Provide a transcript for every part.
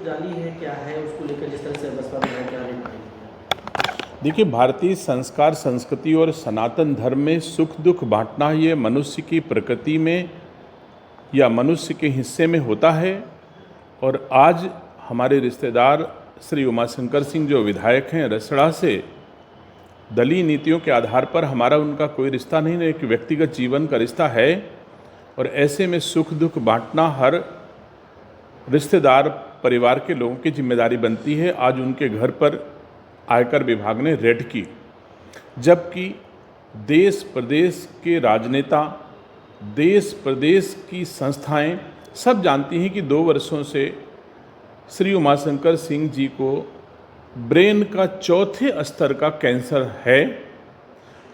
जाली है, क्या है उसको लेकर जिस तरह से बसपा विधायक क्या नहीं? देखिए, भारतीय संस्कार, संस्कृति और सनातन धर्म में सुख दुख बांटना ये मनुष्य की प्रकृति में या मनुष्य के हिस्से में होता है। और आज हमारे रिश्तेदार श्री उमाशंकर सिंह जो विधायक हैं रसड़ा से, दलीय नीतियों के आधार पर हमारा उनका कोई रिश्ता नहीं, एक व्यक्तिगत जीवन का रिश्ता है। और ऐसे में सुख दुख बांटना हर रिश्तेदार परिवार के लोगों की जिम्मेदारी बनती है। आज उनके घर पर आयकर विभाग ने रेड की, जबकि देश प्रदेश के राजनेता, देश प्रदेश की संस्थाएं सब जानती हैं कि 2 वर्षों से श्री उमाशंकर सिंह जी को ब्रेन का 4थे स्तर का कैंसर है।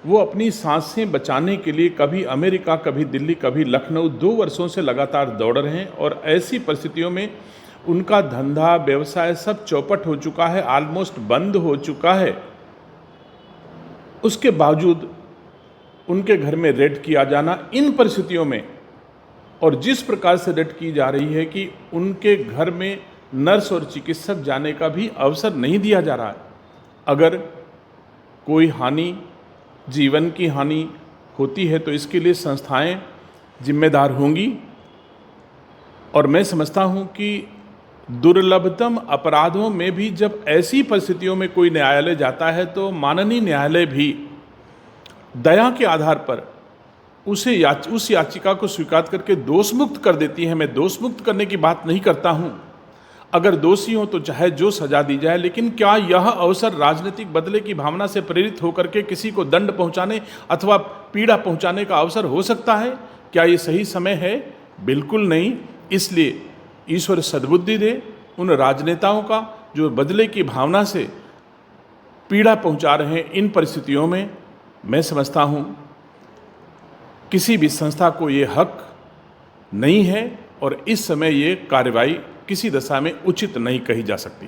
वो अपनी सांसें बचाने के लिए कभी अमेरिका, कभी दिल्ली, कभी लखनऊ 2 वर्षों से लगातार दौड़ रहे हैं। और ऐसी परिस्थितियों में उनका धंधा व्यवसाय सब चौपट हो चुका है, ऑलमोस्ट बंद हो चुका है। उसके बावजूद उनके घर में रेड किया जाना इन परिस्थितियों में, और जिस प्रकार से रेड की जा रही है कि उनके घर में नर्स और चिकित्सक जाने का भी अवसर नहीं दिया जा रहा है। अगर कोई हानि, जीवन की हानि होती है तो इसके लिए संस्थाएं जिम्मेदार होंगी। और मैं समझता हूं कि दुर्लभतम अपराधों में भी जब ऐसी परिस्थितियों में कोई न्यायालय जाता है तो माननीय न्यायालय भी दया के आधार पर उस याचिका को स्वीकार करके दोषमुक्त कर देती है। मैं दोषमुक्त करने की बात नहीं करता हूं, अगर दोषी हो तो चाहे जो सजा दी जाए, लेकिन क्या यह अवसर राजनीतिक बदले की भावना से प्रेरित होकर के किसी को दंड पहुंचाने अथवा पीड़ा पहुंचाने का अवसर हो सकता है? क्या ये सही समय है? बिल्कुल नहीं। इसलिए ईश्वर सद्बुद्धि दे उन राजनेताओं का जो बदले की भावना से पीड़ा पहुंचा रहे हैं इन परिस्थितियों में। मैं समझता हूं किसी भी संस्था को ये हक नहीं है और इस समय ये कार्रवाई किसी दशा में उचित नहीं कही जा सकती।